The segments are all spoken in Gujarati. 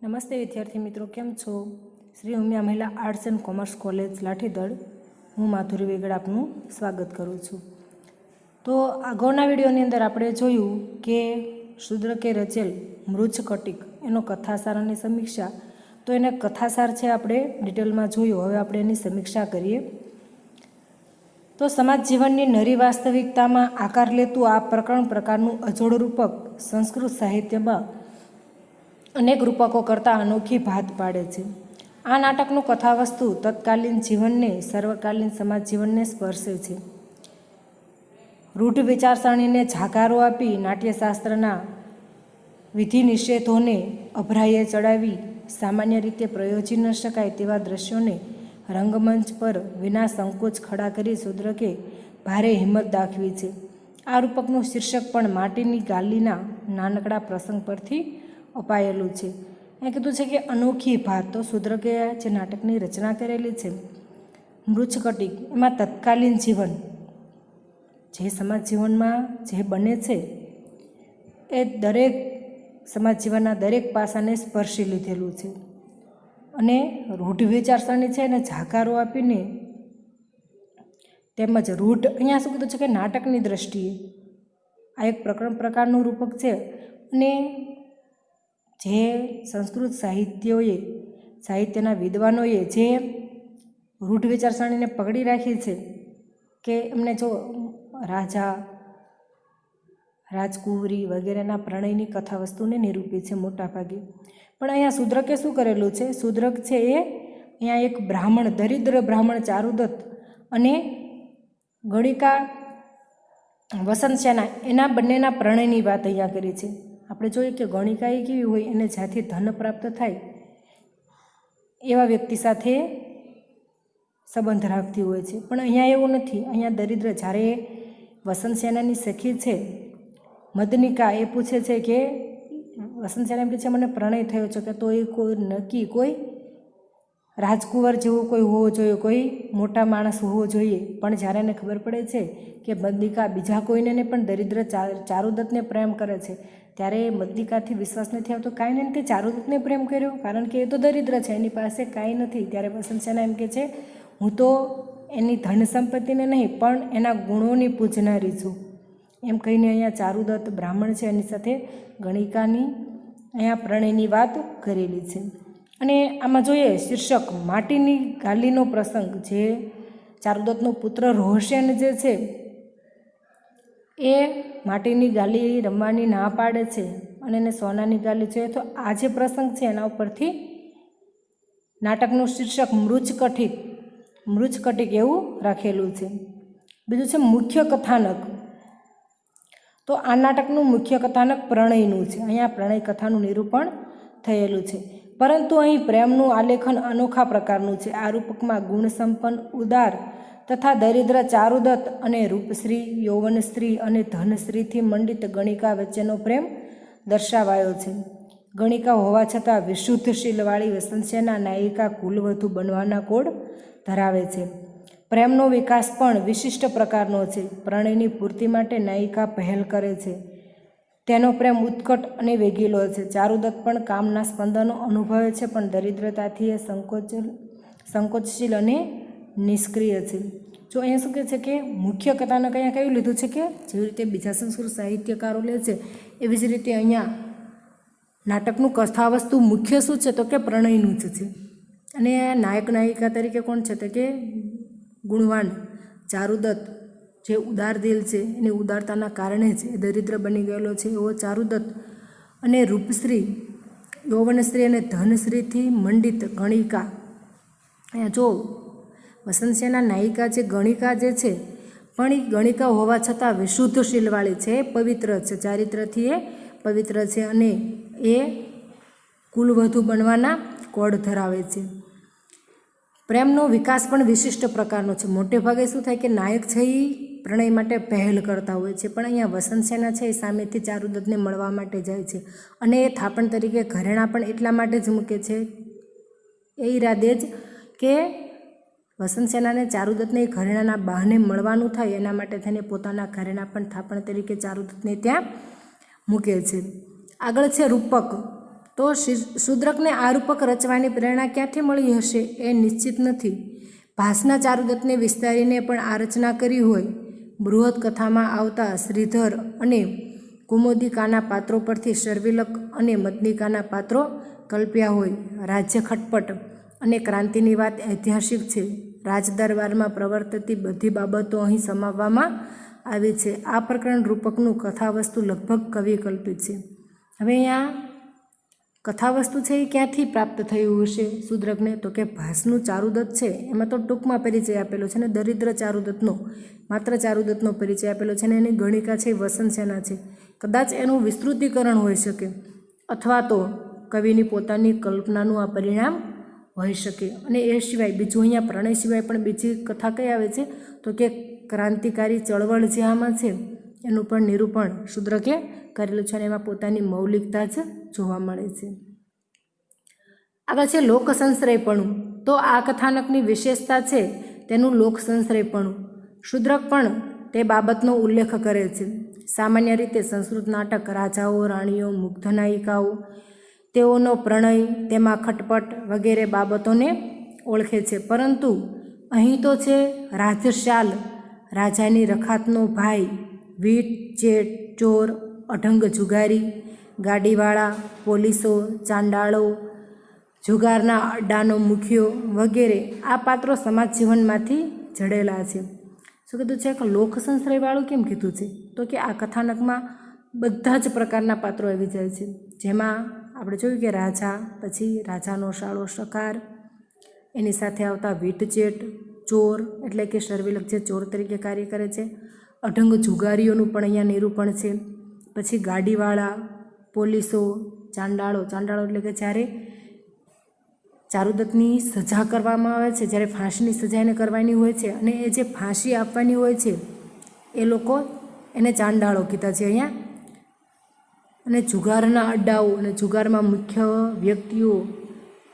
નમસ્તે વિદ્યાર્થી મિત્રો, કેમ છો? શ્રી ઉમિયા મહિલા arts and commerce college Lathidad, હું માધુરી વેગડ આપનું સ્વાગત કરું છું. તો અગાઉના વિડીયોની અંદર આપણે જોયું કે શૂદ્રકે રચેલ મૃચ્છકટિક એનો કથાસાર અને સમીક્ષા. તો એને કથાસાર છે આપણે ડિટેલમાં જોયું. હવે આપણે એની સમીક્ષા કરીએ. તો સમાજ જીવનની નરી વાસ્તવિકતામાં આકાર લેતું આ પ્રકારનું અજોડ રૂપક સંસ્કૃત સાહિત્યમાં અનેક રૂપકો કરતાં અનોખી ભાત પાડે છે. આ નાટકનું કથાવસ્તુ તત્કાલીન જીવનને, સર્વકાલીન સમાજ જીવનને સ્પર્શે છે. રૂઢ વિચારસરણીને ઝાકારો આપી નાટ્યશાસ્ત્રના વિધિ નિષેધોને અભરાઈએ ચડાવી સામાન્ય રીતે પ્રયોજી ન શકાય તેવા દ્રશ્યોને રંગમંચ પર વિના સંકોચ ખડા કરી શૂદ્રકે ભારે હિંમત દાખવી છે. આ રૂપકનું શીર્ષક પણ માટીની ગાલીના નાનકડા પ્રસંગ પરથી અપાયેલું છે. એ કીધું છે કે અનોખી ભાત. તો શૂદ્રકે જે નાટકની રચના કરેલી છે મૃચ્છકટિક, એમાં તત્કાલીન જીવન, જે સમાજ જીવનમાં જે બને છે એ દરેક સમાજ જીવનના દરેક પાસાને સ્પર્શી લીધેલું છે. અને રૂઢ વિચારસરણી છે એને ઝાકારો આપીને, તેમજ રૂઢ, અહીંયા શું કીધું છે કે નાટકની દ્રષ્ટિએ આ એક પ્રકારનું રૂપક છે. અને જે સંસ્કૃત સાહિત્યના વિદ્વાનોએ જે રૂઢ વિચારસરણીને પકડી રાખી છે કે એમને જો રાજા, રાજકુંવરી વગેરેના પ્રણયની કથા વસ્તુને નિરૂપી છે મોટાભાગે. પણ અહીંયા શૂદ્રકે શું કરેલું છે? શૂદ્રક છે એ અહીંયા એક બ્રાહ્મણ, દરિદ્ર બ્રાહ્મણ ચારુદત્ત અને ગણિકા વસંતસેના, એના બંનેના પ્રણયની વાત અહીંયા કરી છે. આપણે જોઈએ કે ગણિકા એ કેવી હોય, એને જ્યાંથી ધન પ્રાપ્ત થાય એવા વ્યક્તિ સાથે સંબંધ રાખતી હોય છે. પણ અહીંયા એવું નથી. અહીંયા દરિદ્ર, જ્યારે વસંતસેનાની સખી છે મદનિકા, એ પૂછે છે કે વસંતસેના એમ કહે છે મને પ્રણય થયો છે, કે તો એ કોઈ નક્કી કોઈ રાજકુંવર જેવું કોઈ હોવો જોઈએ, કોઈ મોટા માણસ હોવો જોઈએ. પણ જ્યારે એને ખબર પડે છે કે મદનિકા બીજા કોઈને પણ દરિદ્ર ચારુદત્તને પ્રેમ કરે છે, ત્યારે મદનિકાથી વિશ્વાસ નથી આવતો. કાંઈ નહીં, તે ચારુદત્તને પ્રેમ કર્યો, કારણ કે એ તો દરિદ્ર છે, એની પાસે કાંઈ નથી. ત્યારે વસંતસેના એમ કહે છે હું તો એની ધન સંપત્તિને નહીં પણ એના ગુણોની પૂજનારી છું, એમ કહીને અહીંયા ચારુદત્ત બ્રાહ્મણ છે એની સાથે ગણિકાની અહીંયા પ્રણયની વાત કરેલી છે. અને આમાં જોઈએ શીર્ષક માટીની ગાલીનો પ્રસંગ. જે ચારુદત્તનો પુત્ર રોહસેન જે છે એ માટીની ગાલી રમવાની ના પાડે છે અને એને સોનાની ગાલી જોઈએ. તો આ જે પ્રસંગ છે એના ઉપરથી નાટકનું શીર્ષક મૃચ્છકટિક એવું રાખેલું છે. બીજું છે મુખ્ય કથાનક. તો આ નાટકનું મુખ્ય કથાનક પ્રણયનું છે. અહીંયા પ્રણય કથાનું નિરૂપણ થયેલું છે. પરંતુ અહીં પ્રેમનું આલેખન અનોખા પ્રકારનું છે. આ રૂપકમાં ગુણસંપન્ન, ઉદાર તથા દરિદ્ર ચારુદત્ત અને રૂપશ્રી, યૌવનશ્રી અને ધનશ્રીથી મંડિત ગણિકા વચ્ચેનો પ્રેમ દર્શાવાયો છે. ગણિકા હોવા છતાં વિશુદ્ધશીલવાળી વસંતસેના નાયિકા કુલવધુ બનવાના કોડ ધરાવે છે. પ્રેમનો વિકાસ પણ વિશિષ્ટ પ્રકારનો છે. પ્રણયની પૂર્તિ માટે નાયિકા પહેલ કરે છે. તેનો પ્રેમ ઉત્કટ અને વેગીલો છે. ચારુદત્ત પણ કામના સ્પંદનો અનુભવે છે, પણ દરિદ્રતાથી એ સંકોચશીલ અને નિષ્ક્રિય છે. જો અહીંયા શું કહે છે કે મુખ્ય કથાનક અહીંયા કયું લીધું છે કે જેવી રીતે બીજા સંસ્કૃત સાહિત્યકારો લે છે એવી જ રીતે અહીંયા નાટકનું કથાવસ્તુ મુખ્ય શું છે? તો કે પ્રણયનું જ છે. અને નાયક નાયિકા તરીકે કોણ છે? તો કે ગુણવાન ચારુદત્ત, જે ઉદાર દિલ છે, એની ઉદારતાના કારણે જ એ દરિદ્ર બની ગયેલો છે એવો ચારુદત્ત, અને રૂપશ્રી, યૌવનશ્રી અને ધનશ્રીથી મંડિત ગણિકા. અહીંયા જો વસંતસેના નાયિકા જે ગણિકા જે છે, પણ એ ગણિકા હોવા છતાં વિશુદ્ધશીલવાળી છે, પવિત્ર છે, ચારિત્રથી એ પવિત્ર છે અને એ કુલવધુ બનવાના કોડ ધરાવે છે. પ્રેમનો વિકાસ પણ વિશિષ્ટ પ્રકારનો છે. મોટે ભાગે શું થાય કે નાયક છે એ પ્રણય માટે પહેલ કરતા હોય છે, પણ અહીંયા વસંતસેના છે એ સામેથી ચારુદત્તને મળવા માટે જાય છે અને એ થાપણ તરીકે ઘરેણાં પણ એટલા માટે જ મૂકે છે એ ઈરાદે જ કે વસંતસેનાને ચારુદત્તને એ ઘરેણાના બહાને મળવાનું થાય, એના માટે થઈને પોતાના ઘરેણાં પણ થાપણ તરીકે ચારુદત્તને ત્યાં મૂકે છે. આગળ છે રૂપક. તો શૂદ્રકને આ રૂપક રચવાની પ્રેરણા ક્યાંથી મળી હશે એ નિશ્ચિત નથી. ભાસના ચારુદત્તને વિસ્તારીને પણ આ રચના કરી હોય. બૃહદ કથામાં આવતા શ્રીધર અને કુમોદિકાના પાત્રો પરથી શર્વિલક અને મદનિકાના પાત્રો કલ્પ્યા હોય. રાજ્ય ખટપટ અને ક્રાંતિની વાત ઐતિહાસિક છે. રાજદરબારમાં પ્રવર્તતી બધી બાબતો અહીં સમાવવામાં આવી છે. આ પ્રકરણ રૂપકનું કથાવસ્તુ લગભગ કવિ કલ્પિત છે. હવે અહીંયા કથાવસ્તુ છે એ ક્યાંથી પ્રાપ્ત થયું હશે શૂદ્રકને? તો કે ભાસનું ચારુદત્ત છે એમાં તો ટૂંકમાં પરિચય આપેલો છે ને દરિદ્ર ચારુદત્તનો, માત્ર ચારુદત્તનો પરિચય આપેલો છે ને એની ગણિકા છે વસંતસેના છે. કદાચ એનું વિસ્તૃતિકરણ હોઈ શકે અથવા તો કવિની પોતાની કલ્પનાનું આ પરિણામ હોઈ શકે. અને એ સિવાય બીજું અહીંયા પ્રણય સિવાય પણ બીજી કથા કઈ આવે છે? તો કે ક્રાંતિકારી ચળવળ જે આમાં છે એનું પણ નિરૂપણ શૂદ્રકે કરેલું છે અને એમાં પોતાની મૌલિકતા જ જોવા મળે છે. આગળ છે લોક સંશ્રયપણું. તો આ કથાનકની વિશેષતા છે તેનું લોક સંશ્રયપણું. શૂદ્રક પણ તે બાબતનો ઉલ્લેખ કરે છે. સામાન્ય રીતે સંસ્કૃત નાટક રાજાઓ, રાણીઓ, મુગ્ધ નાયિકાઓ, તેઓનો પ્રણય, તેમાં ખટપટ વગેરે બાબતોને ઓળખે છે. પરંતુ અહીં તો છે રાજશાલ, રાજાની રખાતનો ભાઈ, વીટ, ચેટ, ચોર, અઢંગ જુગારી, ગાડીવાળા, પોલીસો, ચાંડાળો, જુગારના અડ્ડાનો મુખ્યો વગેરે આ પાત્રો સમાજ જીવનમાંથી જડેલા છે. શું કીધું છે કે લોક સંશ્રયવાળું કેમ કીધું છે? તો કે આ કથાનકમાં બધા જ પ્રકારના પાત્રો આવી જાય છે. જેમાં આપણે જોયું કે રાજા, પછી રાજાનો શાળો શકાર, એની સાથે આવતા વીટચેટ, ચોર એટલે કે શર્વિલક જે ચોર તરીકે કાર્ય કરે છે, અઢંગ જુગારીઓનું પણ અહીંયા નિરૂપણ છે, પછી ગાડીવાળા, પોલીસો, ચાંડાળો એટલે કે જ્યારે ચારુદત્તની સજા કરવામાં આવે છે, જ્યારે ફાંસીની સજા એને કરવાની હોય છે અને એ જે ફાંસી આપવાની હોય છે એ લોકો એને ચાંડાળો કીધા છે અહીંયા. અને જુગારના અડ્ડાઓ અને જુગારમાં મુખ્ય વ્યક્તિઓ,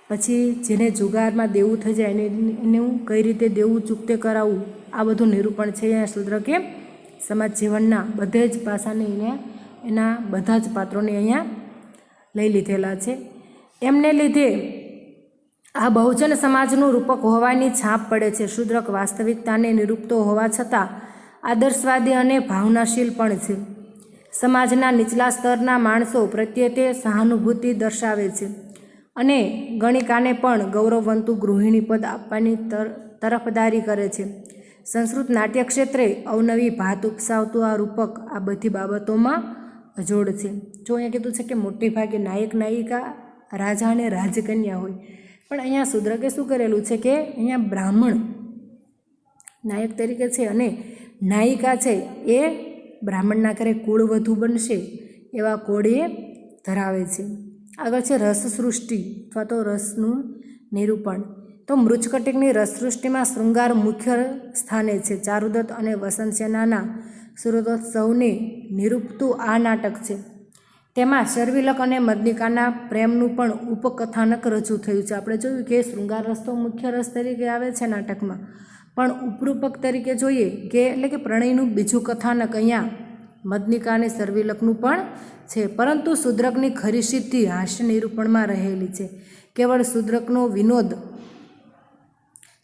પછી જેને જુગારમાં દેવું થઈ જાય એનું કઈ રીતે દેવું ચૂકતે કરાવવું, આ બધું નિરૂપણ છે અહીંયા શૂદ્રકે સમાજ જીવનના બધે જ પાસાને એના બધા જ પાત્રોને અહીંયા લઈ લીધેલા છે. એમને લીધે આ બહુજન સમાજનું રૂપક હોવાની છાપ પડે છે. શૂદ્રક વાસ્તવિકતાને નિરૂપતો હોવા છતાં આદર્શવાદી અને ભાવનાશીલ પણ છે. સમાજના નીચલા સ્તરના માણસો પ્રત્યે તે સહાનુભૂતિ દર્શાવે છે અને ગણિકાને પણ ગૌરવવંતું ગૃહિણી પદ આપવાની તરફદારી કરે છે. સંસ્કૃત નાટ્ય ક્ષેત્રે અવનવી ભાત ઉપસાવતું આ રૂપક આ બધી બાબતોમાં અજોડ છે. જો અહીંયા કીધું છે કે મોટે ભાગે નાયક નાયિકા રાજા અને રાજકન્યા હોય, પણ અહીંયા શૂદ્રકે શું કરેલું છે કે અહીંયા બ્રાહ્મણ નાયક તરીકે છે અને નાયિકા છે એ બ્રાહ્મણના ઘરે કુળવધુ બનશે એવા કોડ એ ધરાવે છે. આગળ છે રસસૃષ્ટિ અથવા તો રસનું નિરૂપણ. તો મૃચ્છકટિકની રસસૃષ્ટિમાં શૃંગાર મુખ્ય સ્થાને છે. ચારુદત્ત અને વસંતસેનાના સૂર્યોત્સવને નિરૂપતું આ નાટક છે. તેમાં શર્વિલક અને મદનિકાના પ્રેમનું પણ ઉપકથાનક રજૂ થયું છે. આપણે જોયું કે શૃંગાર રસ તો મુખ્ય રસ તરીકે આવે છે નાટકમાં, પણ ઉપરૂપક તરીકે જોઈએ કે એટલે કે પ્રણયનું બીજું કથાનક અહીંયા મદનિકા અને શર્વિલકનું પણ છે. પરંતુ શૂદ્રકની ખરી સિદ્ધિ હાસ્ય નિરૂપણમાં રહેલી છે. કેવળ શૂદ્રકનો વિનોદ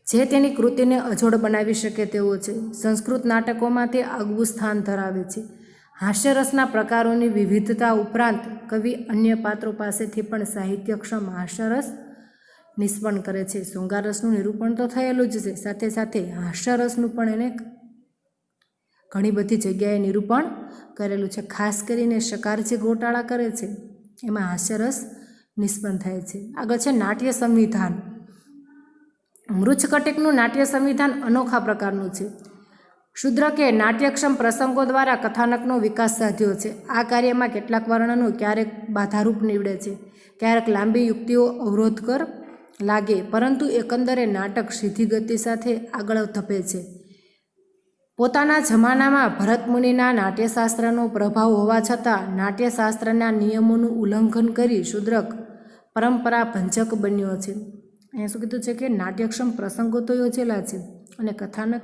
જે તેની કૃતિને અજોડ બનાવી શકે તેવો છે. સંસ્કૃત નાટકોમાં તે આગવું સ્થાન ધરાવે છે. હાસ્યરસના પ્રકારોની વિવિધતા ઉપરાંત કવિ અન્ય પાત્રો પાસેથી પણ સાહિત્યક્ષમ હાસ્યરસ નિષ્પન્ન કરે છે. શૃંગારરસનું નિરૂપણ તો થયેલું જ છે, સાથે સાથે હાસ્યરસનું પણ એને ઘણી બધી જગ્યાએ નિરૂપણ કરેલું છે. ખાસ કરીને શકાર જે ગોટાળા કરે છે એમાં હાસ્યરસ નિષ્પન્ન થાય છે. આગળ છે નાટ્ય સંવિધાન. મૃચ્છકટિકનું નાટ્ય સંવિધાન અનોખા પ્રકારનું છે. શૂદ્રકે નાટ્યક્ષમ પ્રસંગો દ્વારા કથાનકનો વિકાસ સાધ્યો છે. આ કાર્યમાં કેટલાક વર્ણનો ક્યારેક બાધારૂપ નીવડે છે, ક્યારેક લાંબી યુક્તિઓ અવરોધકર લાગે, પરંતુ એકંદરે નાટક સીધી ગતિ સાથે આગળ ધપે છે. પોતાના જમાનામાં ભરતમુનિના નાટ્યશાસ્ત્રનો પ્રભાવ હોવા છતાં નાટ્યશાસ્ત્રના નિયમોનું ઉલ્લંઘન કરી શૂદ્રક પરંપરા ભંજક બન્યો છે. અહીંયા શું કીધું છે કે નાટ્યક્ષમ પ્રસંગો તો યોજેલા છે અને કથાનક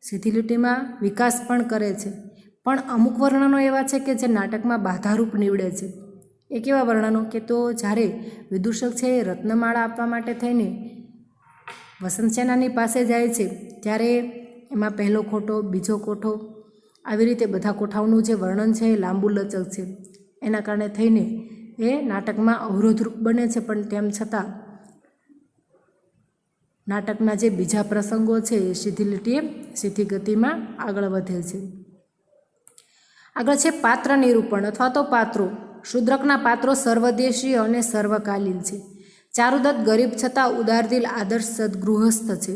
સીધી લીટીમાં વિકાસ પણ કરે છે, પણ અમુક વર્ણનો એવા છે કે જે નાટકમાં બાધારૂપ નીવડે છે. એ કેવા વર્ણનો કે તો જ્યારે વિદૂષક છે એ રત્નમાળા આપવા માટે થઈને વસંતસેનાની પાસે જાય છે ત્યારે એમાં પહેલો કોઠો, બીજો કોઠો, આવી રીતે બધા કોઠાઓનું જે વર્ણન છે એ લાંબુ લચક છે. એના કારણે થઈને એ નાટકમાં અવરોધરૂપ બને છે, પણ તેમ છતાં નાટકના જે બીજા પ્રસંગો છે એ સીધી લીટીએ સીધી ગતિમાં આગળ વધે છે. આગળ છે પાત્ર નિરૂપણ અથવા તો પાત્રો. શૂદ્રકના પાત્રો સર્વદેશીય અને સર્વકાલીન છે. ચારુદત્ત ગરીબ છતાં ઉદારદિલ આદર્શ સદગૃહસ્થ છે.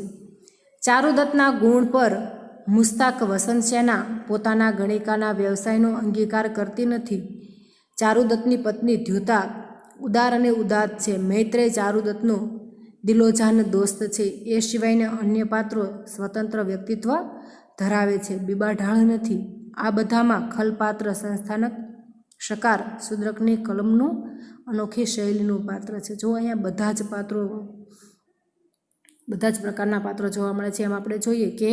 ચારુદત્તના ગુણ પર મુસ્તાક વસંતસેના પોતાના ગણિકાના વ્યવસાયનો અંગીકાર કરતી નથી. ચારુદત્તની પત્ની દ્યુતા ઉદાર અને ઉદાત્ત છે. મૈત્રેય ચારુદત્તનો દિલોજાન દોસ્ત છે. એ સિવાયના અન્ય પાત્રો સ્વતંત્ર વ્યક્તિત્વ ધરાવે છે, બીબાઢાળ નથી. આ બધામાં ખલપાત્ર સંસ્થાનક શકાર શૂદ્રકની કલમનું અનોખી શૈલીનું પાત્ર છે. જો અહીંયા બધા જ પ્રકારના પાત્રો જોવા મળે છે. એમ આપણે જોઈએ કે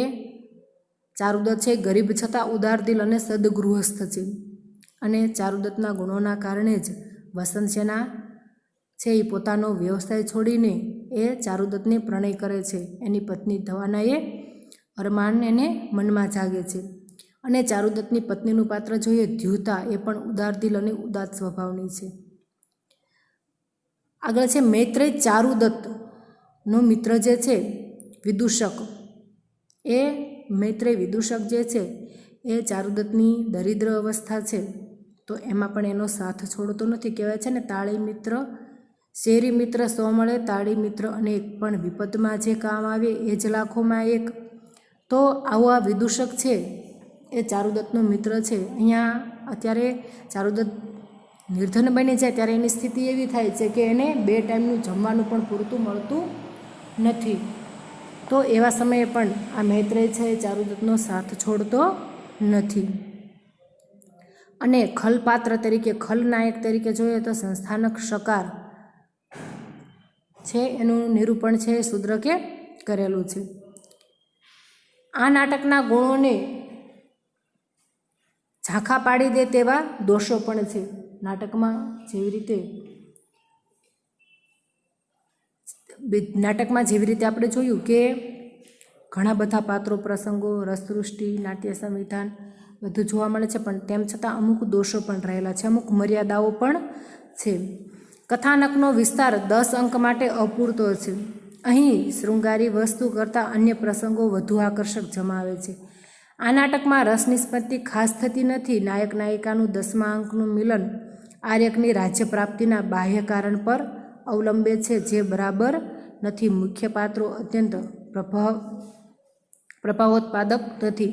ચારુદત્ત છે ગરીબ છતાં ઉદારદિલ અને સદગૃહસ્થ છે, અને ચારુદત્તના ગુણોના કારણે જ વસંતસેના છે એ પોતાનો વ્યવસાય છોડીને એ ચારુદત્તને પ્રણય કરે છે. એની પત્ની થવાના એ અરમાન એને મનમાં જાગે છે. અને ચારુદત્તની પત્નીનું પાત્ર જોઈએ દ્યુતા, એ પણ ઉદારદિલ અને ઉદાત્ત સ્વભાવની છે. આગળ છે મૈત્રેય ચારુદત્તનો મિત્ર જે છે વિદૂષક. એ મૈત્રેય વિદૂષક જે છે એ ચારુદત્તની દરિદ્ર અવસ્થા છે તો એમાં પણ એનો સાથ છોડતો નથી. કહેવાય છે ને, તાળી મિત્ર શેરી મિત્ર સો મળે, તાળી મિત્ર અનેક, પણ વિપતમાં જે કામ આવે એ જ લાખોમાં એક. તો આવો આ વિદૂષક છે એ ચારુદત્તનો મિત્ર છે. અહીંયા અત્યારે ચારુદત્ત નિર્ધન બની જાય ત્યારે એની સ્થિતિ એવી થાય છે કે એને 2 ટાઈમનું જમવાનું પણ પૂરતું મળતું નથી. તો એવા સમયે પણ આ મૈત્રેય છે એ ચારુદત્તનો સાથ છોડતો નથી. અને ખલપાત્ર તરીકે, ખલનાયક તરીકે જોઈએ તો સંસ્થાનક શકાર છે એનું નિરૂપણ છે એ શૂદ્રકે કરેલું છે. આ નાટકના ગુણોને ઝાંખા પાડી દે તેવા દોષો પણ છે. નાટકમાં જેવી રીતે આપણે જોયું કે ઘણા બધા પાત્રો, પ્રસંગો, રસતૃષ્ટિ, નાટ્ય સંવિધાન બધું જોવા મળે છે, પણ તેમ છતાં અમુક દોષો પણ રહેલા છે, અમુક મર્યાદાઓ પણ છે. કથાનકનો વિસ્તાર 10 અંક માટે અપૂરતો છે. અહીં શૃંગારી વસ્તુ કરતાં અન્ય પ્રસંગો વધુ આકર્ષક જમાવે છે. આ નાટકમાં રસ નિષ્પત્તિ ખાસ થતી નથી. નાયક નાયિકાનું 10મા અંકનું મિલન આર્યકની રાજ્ય પ્રાપ્તિના બાહ્ય કારણ પર અવલંબે છે, જે બરાબર નથી. મુખ્ય પાત્રો અત્યંત પ્રભાવોત્પાદક નથી.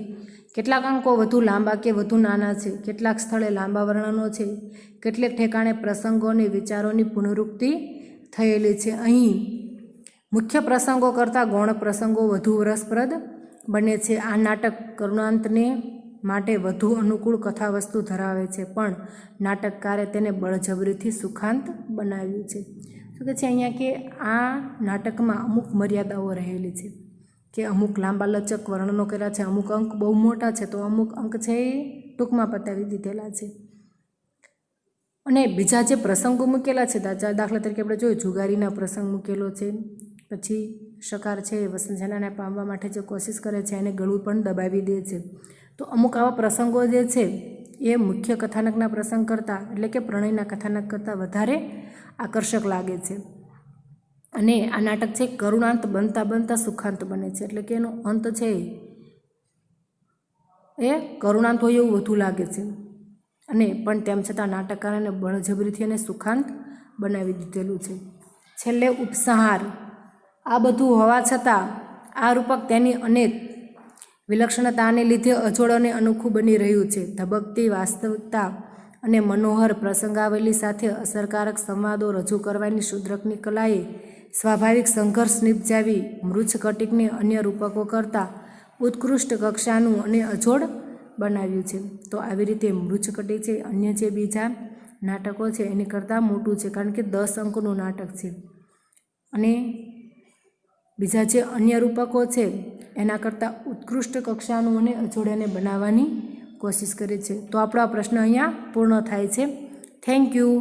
કેટલાક અંકો વધુ લાંબા કે વધુ નાના છે. કેટલાક સ્થળે લાંબા વર્ણનો છે. કેટલેક ઠેકાણે પ્રસંગો અને વિચારોની પુનરુક્તિ થયેલી છે. અહીં મુખ્ય પ્રસંગો કરતાં ગૌણ પ્રસંગો વધુ રસપ્રદ બને છે. આ નાટક કરુણાંતને માટે વધુ અનુકૂળ કથાવસ્તુ ધરાવે છે, પણ નાટકકારે તેને બળજબરીથી સુખાંત બનાવ્યું છે. શું કહે છે અહીંયા કે આ નાટકમાં અમુક મર્યાદાઓ રહેલી છે, કે અમુક લાંબા લચક વર્ણનો કર્યા છે, અમુક અંક બહુ મોટા છે, તો અમુક અંક છે એ ટૂંકમાં પતાવી દીધેલા છે. અને બીજા જે પ્રસંગો મૂકેલા છે, દાખલા તરીકે આપણે જોયું જુગારીના પ્રસંગ મૂકેલો છે. પછી શકાર છે એ વસંતસેનાને પામવા માટે જે કોશિશ કરે છે એને ગળું પણ દબાવી દે છે. તો અમુક આવા પ્રસંગો જે છે એ મુખ્ય કથાનકના પ્રસંગ કરતાં, એટલે કે પ્રણયના કથાનક કરતાં વધારે આકર્ષક લાગે છે. અને આ નાટક છે કરુણાંત બનતા બનતા સુખાંત બને છે, એટલે કે એનો અંત છે એ કરુણાંત હોય એવું વધુ લાગે છે. અને પણ તેમ છતાં નાટકકારોને બળજબરીથી એને સુખાંત બનાવી દીધેલું છે. છેલ્લે ઉપસંહાર. આ બધું હોવા છતાં આ રૂપક તેની અનેક વિલક્ષણતાને લીધે અજોડ અને અનોખું બની રહ્યું છે. ધબકતી વાસ્તવિકતા અને મનોહર પ્રસંગાવલી સાથે અસરકારક સંવાદો રજૂ કરવાની શૂદ્રકની કલાએ સ્વાભાવિક સંઘર્ષ નિપજાવી મૃચ્છકટિકને અન્ય રૂપકો કરતાં ઉત્કૃષ્ટ કક્ષાનું અને અજોડ બનાવ્યું છે. તો આવી રીતે મૃચ્છકટિક છે અન્ય જે બીજા નાટકો છે એની કરતાં મોટું છે, કારણ કે 10 અંકનું નાટક છે, અને બીજા જે અન્ય રૂપકો છે એના કરતાં ઉત્કૃષ્ટ કક્ષાનું અને અજોડ એને બનાવવાની કોશિશ કરી છે. તો આપણો આ પ્રશ્ન અહીંયા પૂર્ણ થાય છે. Thank you.